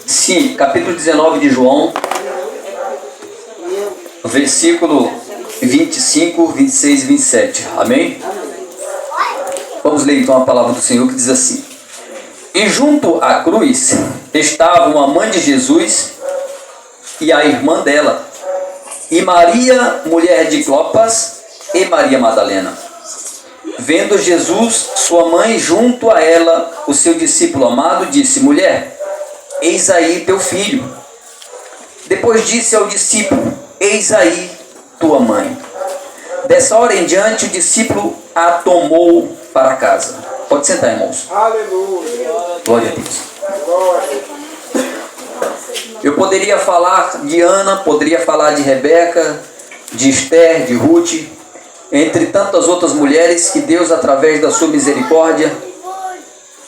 Sim, capítulo 19 de João, versículo 25, 26 e 27. Amém? Vamos ler então a palavra do Senhor que diz assim: E junto à cruz estavam a mãe de Jesus e a irmã dela, e Maria, mulher de Clopas, e Maria Madalena. Vendo Jesus, sua mãe, junto a ela, o seu discípulo amado, disse: Mulher, eis aí teu filho. Depois disse ao discípulo: Eis aí tua mãe. Dessa hora em diante, o discípulo a tomou para casa. Pode sentar, irmãos. Aleluia. Glória a Deus. Glória. Eu poderia falar de Ana, poderia falar de Rebeca, de Esther, de Ruth, entre tantas outras mulheres que Deus, através da sua misericórdia,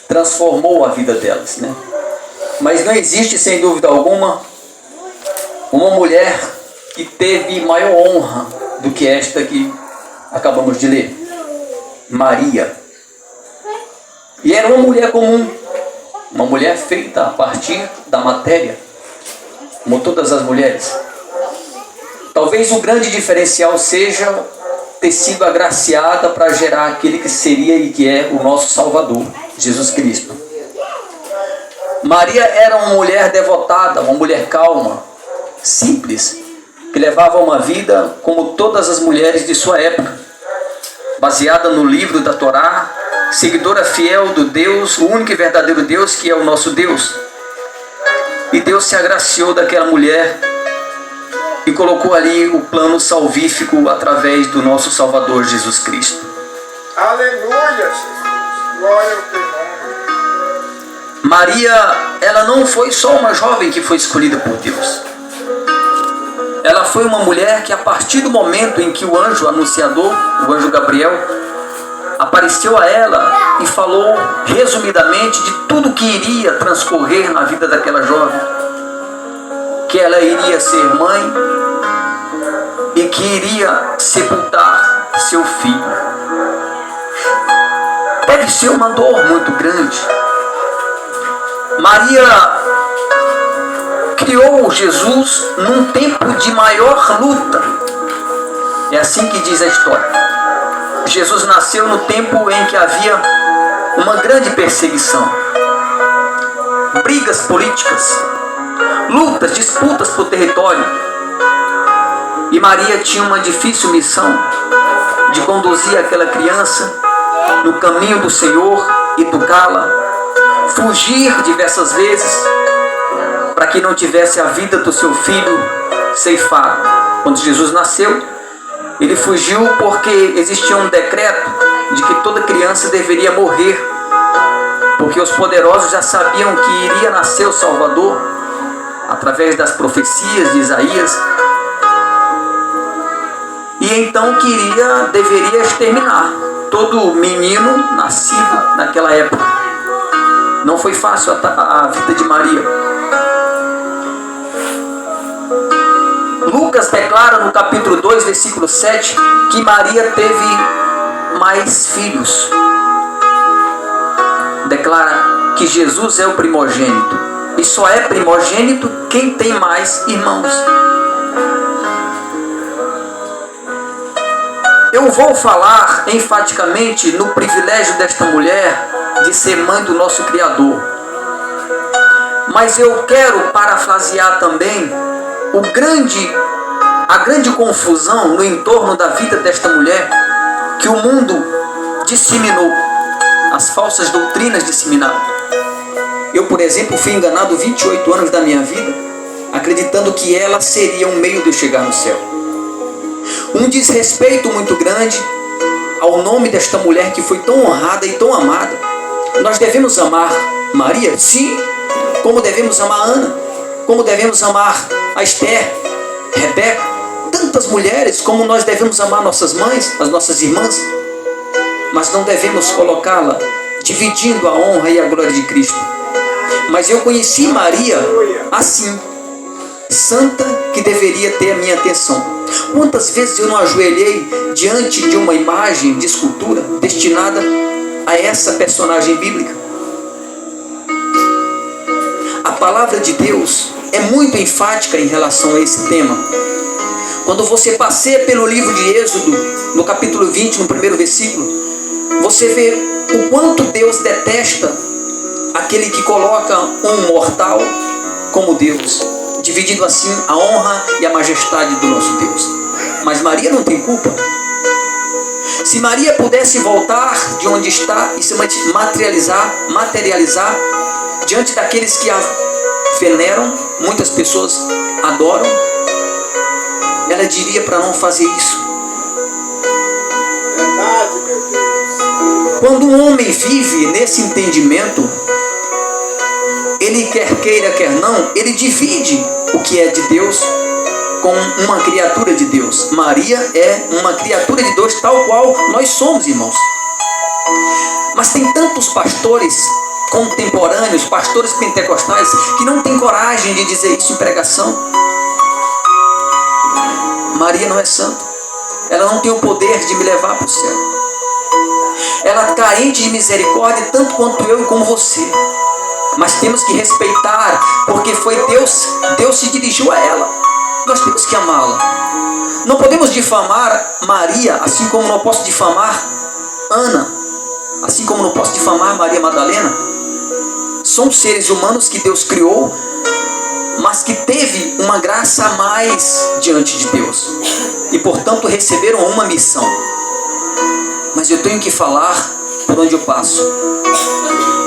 transformou a vida delas, né? Mas não existe, sem dúvida alguma, uma mulher que teve maior honra do que esta que acabamos de ler. Maria. E era uma mulher comum, uma mulher feita a partir da matéria, como todas as mulheres. Talvez o grande diferencial seja ter sido agraciada para gerar aquele que seria e que é o nosso Salvador, Jesus Cristo. Maria era uma mulher devotada, uma mulher calma, simples, que levava uma vida como todas as mulheres de sua época, baseada no livro da Torá, seguidora fiel do Deus, o único e verdadeiro Deus, que é o nosso Deus. E Deus se agraciou daquela mulher e colocou ali o plano salvífico através do nosso Salvador Jesus Cristo. Aleluia, Jesus. Glória ao teu nome. Maria, ela não foi só uma jovem que foi escolhida por Deus. Ela foi uma mulher que, a partir do momento em que o anjo anunciador, o anjo Gabriel, apareceu a ela e falou resumidamente de tudo que iria transcorrer na vida daquela jovem, que ela iria ser mãe e que iria sepultar seu filho. Deve ser uma dor muito grande. Maria criou Jesus num tempo de maior luta. É assim que diz a história. Jesus nasceu no tempo em que havia uma grande perseguição, brigas políticas, lutas, disputas por território. E Maria tinha uma difícil missão de conduzir aquela criança no caminho do Senhor, educá-la, fugir diversas vezes para que não tivesse a vida do seu filho ceifada. Quando Jesus nasceu, ele fugiu porque existia um decreto de que toda criança deveria morrer, porque os poderosos já sabiam que iria nascer o Salvador através das profecias de Isaías, e então deveria exterminar todo menino nascido naquela época. Não foi fácil a vida de Maria. Lucas declara no capítulo 2, versículo 7, que Maria teve mais filhos. Declara que Jesus é o primogênito. E só é primogênito quem tem mais irmãos. Eu vou falar enfaticamente no privilégio desta mulher de ser mãe do nosso Criador. Mas eu quero parafrasear também a grande confusão no entorno da vida desta mulher que o mundo disseminou, as falsas doutrinas disseminaram. Eu, por exemplo, fui enganado 28 anos da minha vida, acreditando que ela seria um meio de eu chegar no céu. Um desrespeito muito grande ao nome desta mulher que foi tão honrada e tão amada. Nós devemos amar Maria, sim, como devemos amar Ana, como devemos amar a Esther, Rebeca, tantas mulheres, como nós devemos amar nossas mães, as nossas irmãs, mas não devemos colocá-la dividindo a honra e a glória de Cristo. Mas eu conheci Maria assim, santa, que deveria ter a minha atenção. Quantas vezes eu não ajoelhei diante de uma imagem de escultura destinada a essa personagem bíblica? palavra de Deus é muito enfática em relação a esse tema. Quando você passeia pelo livro de Êxodo, no capítulo 20, no primeiro versículo, você vê o quanto Deus detesta aquele que coloca um mortal como Deus, dividindo assim a honra e a majestade do nosso Deus. Mas Maria não tem culpa. Se Maria pudesse voltar de onde está e se materializar diante daqueles que a veneram, muitas pessoas adoram, ela diria para não fazer isso. Verdade, meu Deus. Quando um homem vive nesse entendimento, ele quer queira, quer não, ele divide o que é de Deus com uma criatura de Deus. Maria é uma criatura de Deus tal qual nós somos, irmãos. Mas tem tantos pastores contemporâneos, pastores pentecostais, que não têm coragem de dizer isso em pregação. Maria não é santa. Ela não tem o poder de me levar para o céu. Ela é carente de misericórdia, tanto quanto eu e como você. Mas temos que respeitar, porque foi Deus se dirigiu a ela. Nós temos que amá-la. Não podemos difamar Maria, assim como não posso difamar Ana, assim como não posso difamar Maria Madalena. São seres humanos que Deus criou, mas que teve uma graça a mais diante de Deus. E portanto receberam uma missão. Mas eu tenho que falar por onde eu passo.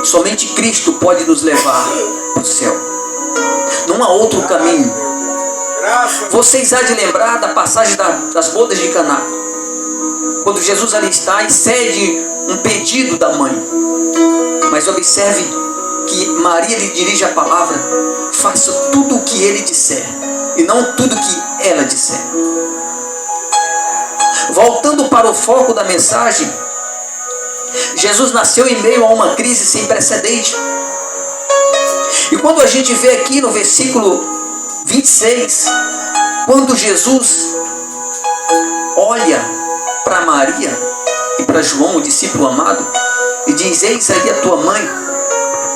Somente Cristo pode nos levar para o céu. Não há outro caminho. Vocês há de lembrar da passagem das bodas de Caná, quando Jesus ali está e cede um pedido da mãe. Mas observe que Maria lhe dirige a palavra: faça tudo o que ele disser e não tudo o que ela disser. Voltando para o foco da mensagem, Jesus nasceu em meio a uma crise sem precedente. E quando a gente vê aqui no versículo 26, quando Jesus olha para Maria e para João, o discípulo amado, e diz: eis aí a tua mãe,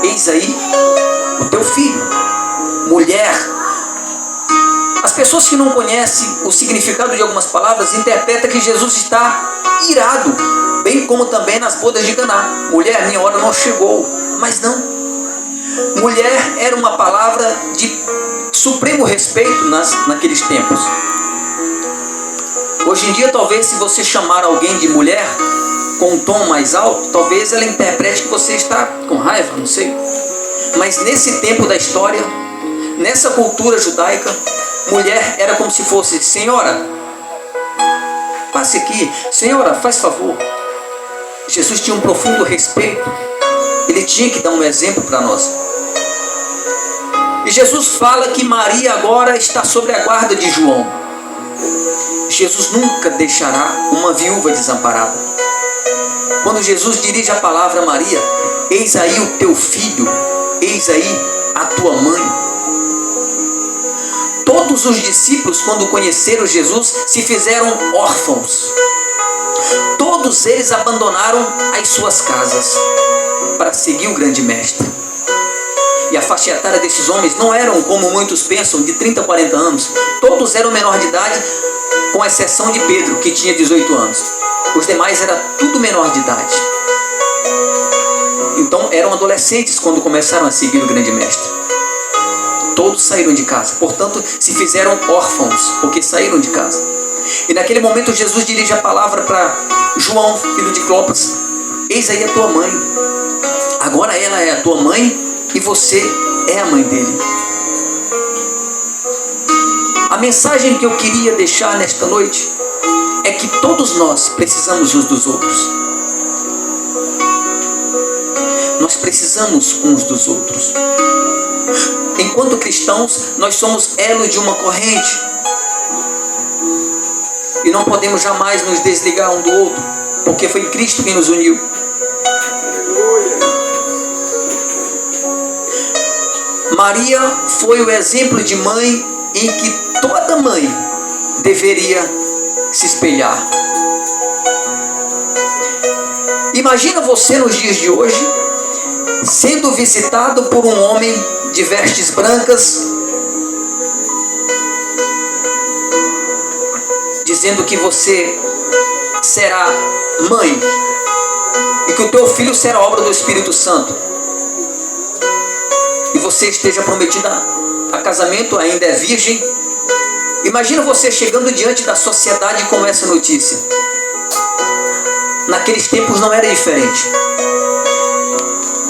eis aí o teu filho. Mulher. As pessoas que não conhecem o significado de algumas palavras interpretam que Jesus está irado, bem como também nas bodas de Caná. Mulher, minha hora não chegou. Mas não. Mulher era uma palavra de supremo respeito naqueles tempos. Hoje em dia, talvez, se você chamar alguém de mulher com um tom mais alto, talvez ela interprete que você está com raiva, não sei. Mas nesse tempo da história, nessa cultura judaica, mulher era como se fosse: senhora, passe aqui, senhora, faz favor. Jesus tinha um profundo respeito. Ele tinha que dar um exemplo para nós. E Jesus fala que Maria agora está sob a guarda de João. Jesus nunca deixará uma viúva desamparada. Quando Jesus dirige a palavra a Maria: eis aí o teu filho, eis aí a tua mãe. Todos os discípulos, quando conheceram Jesus, se fizeram órfãos. Todos eles abandonaram as suas casas para seguir o grande mestre. E a faixa etária desses homens não eram, como muitos pensam, de 30 a 40 anos. Todos eram menor de idade, com exceção de Pedro, que tinha 18 anos. Os demais eram tudo menor de idade. Então eram adolescentes quando começaram a seguir o grande mestre. Todos saíram de casa, portanto se fizeram órfãos, porque saíram de casa. E naquele momento Jesus dirige a palavra para João, filho de Clopas: eis aí a tua mãe. Agora ela é a tua mãe e você é a mãe dele. A mensagem que eu queria deixar nesta noite é que todos nós precisamos uns dos outros. Nós precisamos uns dos outros. Enquanto cristãos, nós somos elo de uma corrente. E não podemos jamais nos desligar um do outro, porque foi Cristo quem nos uniu. Maria foi o exemplo de mãe em que toda mãe deveria se espelhar. Imagina você nos dias de hoje sendo visitado por um homem de vestes brancas, dizendo que você será mãe e que o teu filho será obra do Espírito Santo, e você esteja prometida a casamento, ainda é virgem. Imagina você chegando diante da sociedade com essa notícia. Naqueles tempos não era diferente.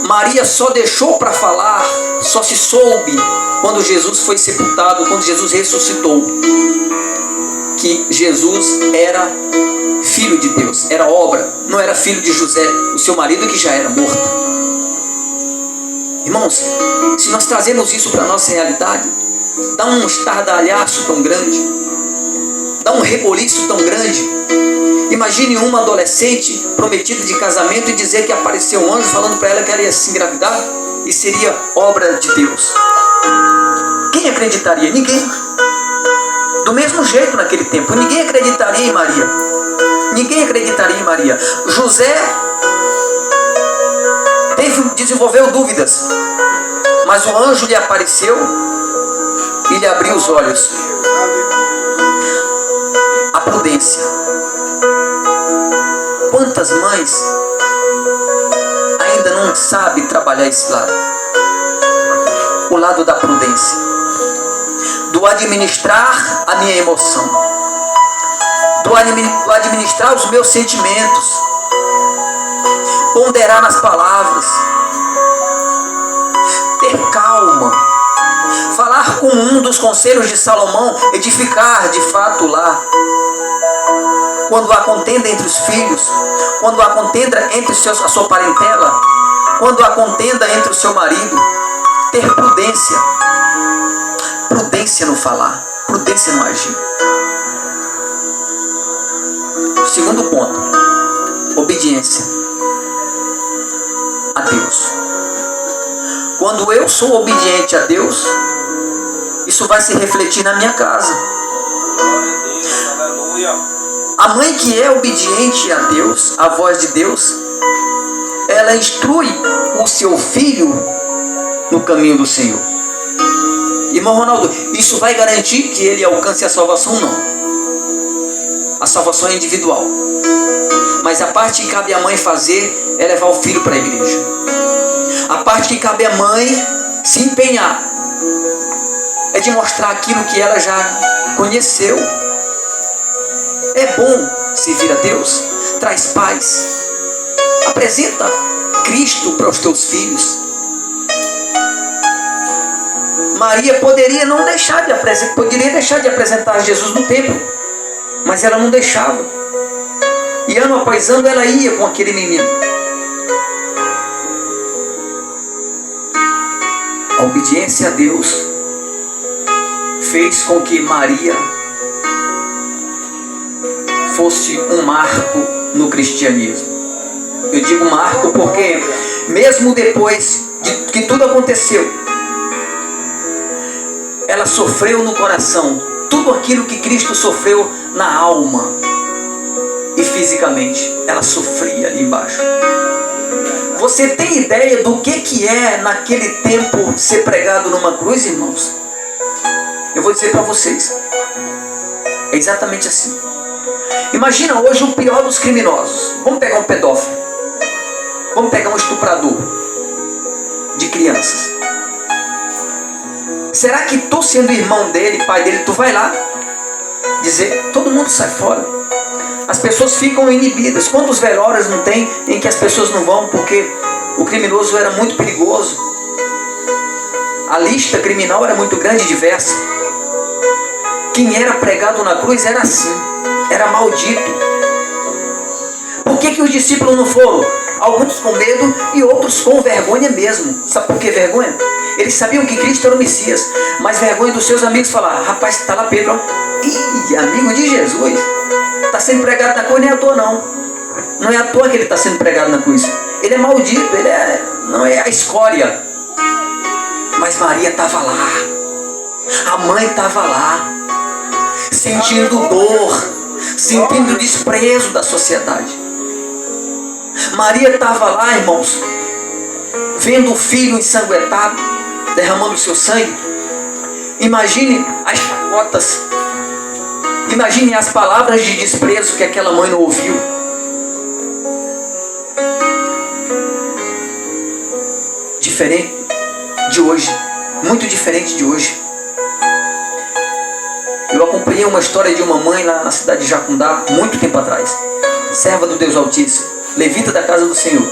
Maria só deixou para falar, só se soube quando Jesus foi sepultado, quando Jesus ressuscitou, que Jesus era filho de Deus, era obra, não era filho de José, o seu marido, que já era morto. Irmãos, se nós trazemos isso para a nossa realidade, dá um estardalhaço tão grande, dá um reboliço tão grande. Imagine uma adolescente prometida de casamento e dizer que apareceu um anjo falando para ela que ela ia se engravidar e seria obra de Deus. Quem acreditaria? Ninguém. Do mesmo jeito naquele tempo, ninguém acreditaria em Maria. Ninguém acreditaria em Maria. José desenvolveu dúvidas, mas o anjo lhe apareceu e lhe abriu os olhos. A prudência. Quantas mães ainda não sabem trabalhar esse lado? O lado da prudência, do administrar a minha emoção, do administrar os meus sentimentos, ponderar nas palavras, ter calma, falar com um dos conselhos de Salomão, edificar de fato o lar. Quando há contenda entre os filhos, quando há contenda entre a sua parentela, quando há contenda entre o seu marido, ter prudência. Prudência no falar, prudência no agir. Segundo ponto, obediência a Deus. Quando eu sou obediente a Deus, isso vai se refletir na minha casa. A mãe que é obediente a Deus, à voz de Deus, ela instrui o seu filho no caminho do Senhor. Irmão Ronaldo, isso vai garantir que ele alcance a salvação? Não. A salvação é individual. Mas a parte que cabe à mãe fazer é levar o filho para a igreja. A parte que cabe à mãe se empenhar é de mostrar aquilo que ela já conheceu. É bom servir a Deus, traz paz. Apresenta Cristo para os teus filhos. Maria poderia deixar de apresentar Jesus no templo, mas ela não deixava. E ano após ano ela ia com aquele menino. A obediência a Deus fez com que Maria fosse um marco no cristianismo. Eu digo marco porque mesmo depois de que tudo aconteceu, ela sofreu no coração tudo aquilo que Cristo sofreu na alma e fisicamente. Ela sofria ali embaixo. Você tem ideia do que é naquele tempo ser pregado numa cruz, irmãos? Eu vou dizer para vocês. É exatamente assim. Imagina hoje o pior dos criminosos. Vamos pegar um pedófilo. Vamos pegar um estuprador de crianças. Será que tu, sendo irmão dele, pai dele, tu vai lá dizer, todo mundo sai fora? As pessoas ficam inibidas. Quantos velórios não tem em que as pessoas não vão porque o criminoso era muito perigoso? A lista criminal era muito grande e diversa. Quem era pregado na cruz era assim, era maldito. Por que os discípulos não foram? Alguns com medo e outros com vergonha mesmo. Sabe por que vergonha? Eles sabiam que Cristo era o Messias, mas vergonha dos seus amigos falar, rapaz, está lá Pedro, ih, amigo de Jesus, está sendo pregado na cruz, não é à toa não. Não é à toa que ele está sendo pregado na cruz. Ele é maldito, não é a escória. Mas Maria estava lá, a mãe estava lá, sentindo dor, sentindo desprezo da sociedade. Maria estava lá, irmãos, vendo o filho ensanguentado, derramando o seu sangue. Imagine as chacotas. Imagine as palavras de desprezo que aquela mãe não ouviu. Diferente de hoje. Muito diferente de hoje. Eu acompanhei uma história de uma mãe lá na cidade de Jacundá, muito tempo atrás. Serva do Deus Altíssimo, levita da casa do Senhor.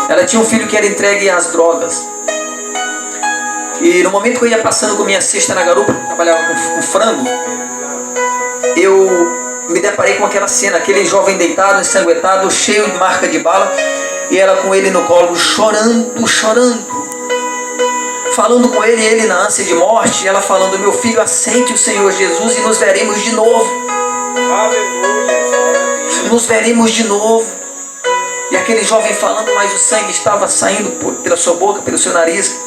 Ela tinha um filho que era entregue às drogas. E no momento que eu ia passando com minha cesta na garupa, trabalhava com frango, eu me deparei com aquela cena, aquele jovem deitado, ensanguentado, cheio de marca de bala, e ela com ele no colo, chorando, falando com ele, ele na ânsia de morte, ela falando: meu filho, aceite o Senhor Jesus e nos veremos de novo. Aleluia. Nos veremos de novo. E aquele jovem falando, mas o sangue estava saindo pela sua boca, pelo seu nariz.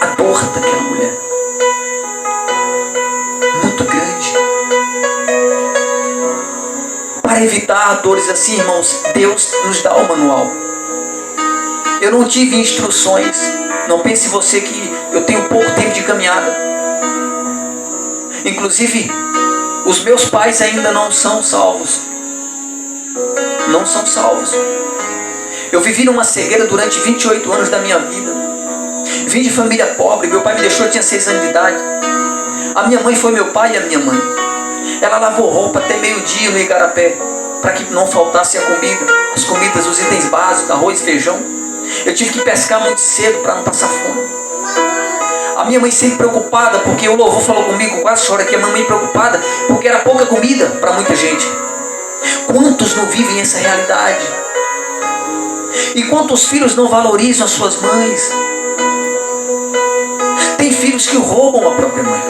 A dor daquela mulher, muito grande. Para evitar dores assim, irmãos, Deus nos dá o manual. Eu não tive instruções. Não pense você que eu tenho pouco tempo de caminhada. Inclusive, os meus pais ainda não são salvos. Não são salvos. Eu vivi numa cegueira durante 28 anos da minha vida. Vim de família pobre. Meu pai me deixou, eu tinha 6 anos de idade. A minha mãe foi meu pai e a minha mãe. Ela lavou roupa até meio-dia no Igarapé, para que não faltasse a comida. As comidas, os itens básicos, arroz, feijão. Eu tive que pescar muito cedo para não passar fome. A minha mãe sempre preocupada, porque o louvor falou comigo, quase chora aqui, a mamãe preocupada, porque era pouca comida para muita gente. Quantos não vivem essa realidade? E quantos filhos não valorizam as suas mães? Tem filhos que roubam a própria mãe.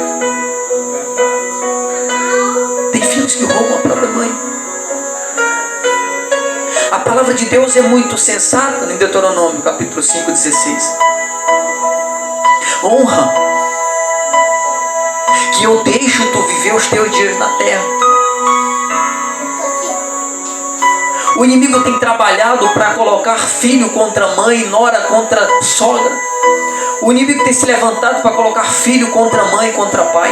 Tem filhos que roubam a própria mãe. A palavra de Deus é muito sensata em Deuteronômio, capítulo 5, 16. Honra, que eu deixo tu viver os teus dias na terra. O inimigo tem trabalhado para colocar filho contra mãe, nora contra sogra. O inimigo tem se levantado para colocar filho contra mãe, contra pai.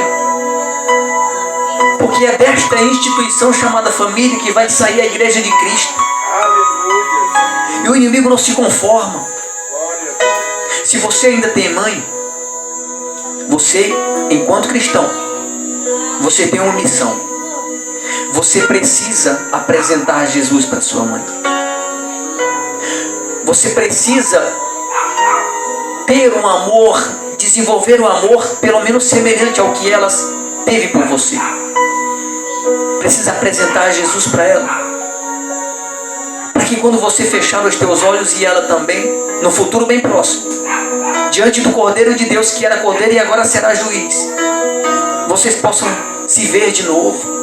Porque é desta instituição chamada família que vai sair a igreja de Cristo. Aleluia. E o inimigo não se conforma. Se você ainda tem mãe, você, enquanto cristão, você tem uma missão. Você precisa apresentar Jesus para sua mãe. Você precisa ter um amor, desenvolver um amor pelo menos semelhante ao que ela teve por você. Precisa apresentar Jesus para ela. Para que quando você fechar os teus olhos e ela também, no futuro bem próximo, diante do Cordeiro de Deus que era Cordeiro e agora será juiz, vocês possam se ver de novo.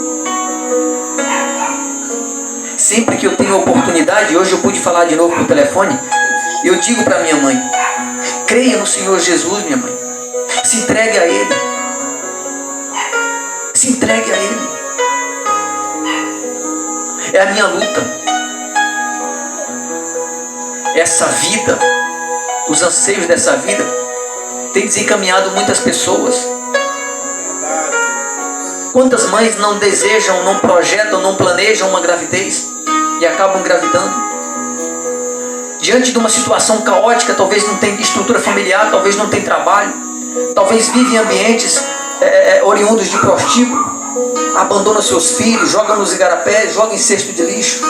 Sempre que eu tenho oportunidade, hoje eu pude falar de novo por telefone, eu digo para minha mãe: creia no Senhor Jesus, minha mãe. Se entregue a Ele. Se entregue a Ele. É a minha luta. Essa vida, os anseios dessa vida, tem desencaminhado muitas pessoas. Quantas mães não desejam, não projetam, não planejam uma gravidez e acabam engravidando? Diante de uma situação caótica, talvez não tem estrutura familiar, talvez não tem trabalho, talvez vive em ambientes oriundos de prostíbulo, abandona seus filhos, joga nos igarapés, joga em cesto de lixo.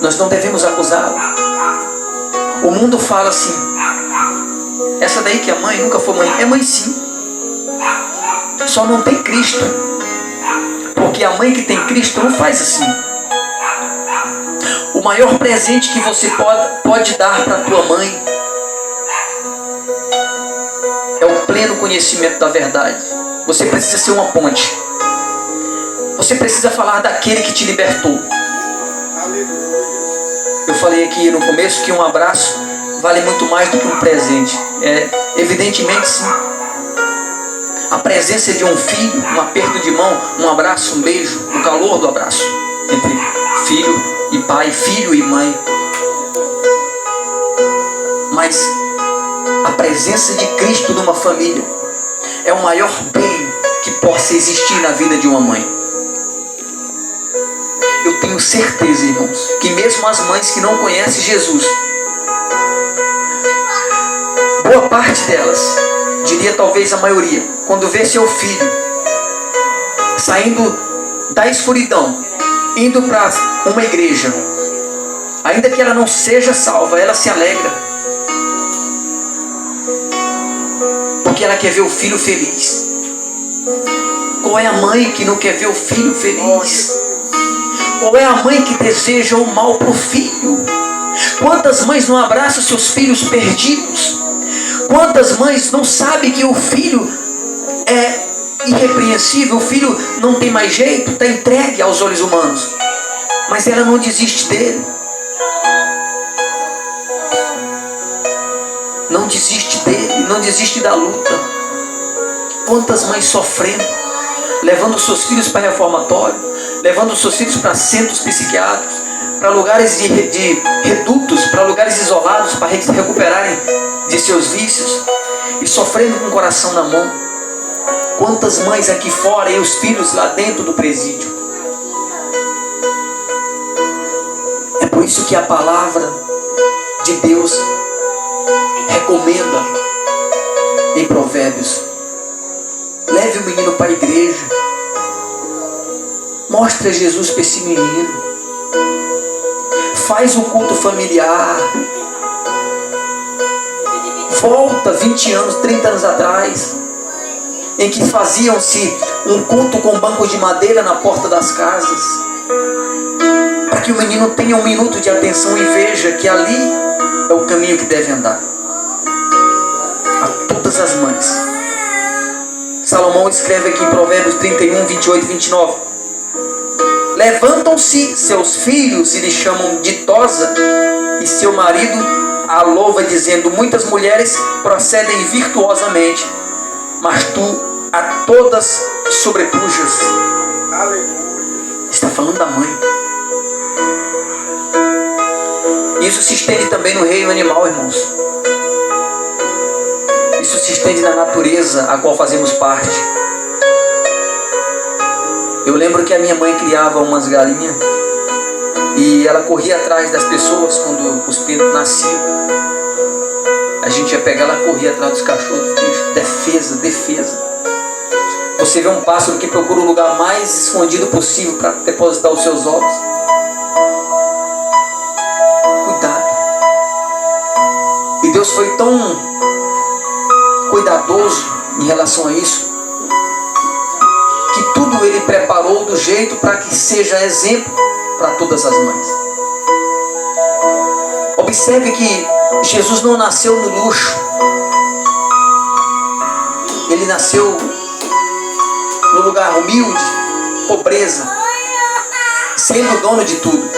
Nós não devemos acusá-lo. O mundo fala assim: essa daí que é mãe, nunca foi mãe. É mãe sim. Só não tem Cristo. Porque a mãe que tem Cristo não faz assim. O maior presente que você pode dar para a tua mãe é o pleno conhecimento da verdade. Você precisa ser uma ponte. Você precisa falar daquele que te libertou. Eu falei aqui no começo que um abraço vale muito mais do que um presente. Evidentemente sim. A presença de um filho, um aperto de mão, um abraço, um beijo, o calor do abraço entre filho e pai, filho e mãe. Mas a presença de Cristo numa família é o maior bem que possa existir na vida de uma mãe. Eu tenho certeza, irmãos, que mesmo as mães que não conhecem Jesus, boa parte delas, diria talvez a maioria, quando vê seu filho saindo da escuridão, indo para uma igreja, ainda que ela não seja salva, ela se alegra, porque ela quer ver o filho feliz. Qual é a mãe que não quer ver o filho feliz? Qual é a mãe que deseja o mal para o filho? Quantas mães não abraçam seus filhos perdidos? Quantas mães não sabem que o filho é irrepreensível, o filho não tem mais jeito, está entregue aos olhos humanos, mas ela não desiste dele. Não desiste dele, não desiste da luta. Quantas mães sofrendo, levando seus filhos para reformatório, levando seus filhos para centros psiquiátricos, para lugares de redutos, para lugares isolados, para se recuperarem de seus vícios, e sofrendo com o coração na mão. Quantas mães aqui fora e os filhos lá dentro do presídio. É por isso que a palavra de Deus recomenda em Provérbios: leve o menino para a igreja, mostre Jesus para esse menino, faz um culto familiar, volta 20 anos, 30 anos atrás, em que faziam-se um culto com bancos de madeira na porta das casas, para que o menino tenha um minuto de atenção e veja que ali é o caminho que deve andar. A todas as mães, Salomão escreve aqui em Provérbios 31, 28 e 29: levantam-se seus filhos e lhe chamam ditosa, e seu marido a louva, dizendo: muitas mulheres procedem virtuosamente, mas tu a todas sobrepujas. Aleluia. Está falando da mãe. Isso se estende também no reino animal, irmãos. Isso se estende na natureza a qual fazemos parte. Eu lembro que a minha mãe criava umas galinhas e ela corria atrás das pessoas quando os pintos nasciam. A gente ia pegar, ela corria atrás dos cachorros, bicho. Defesa, defesa. Você vê um pássaro que procura o lugar mais escondido possível para depositar os seus ovos. Cuidado. E Deus foi tão cuidadoso em relação a isso, que tudo Ele preparou do jeito para que seja exemplo para todas as mães. Observe que Jesus não nasceu no luxo. Ele nasceu no lugar humilde, pobreza, sendo dono de tudo.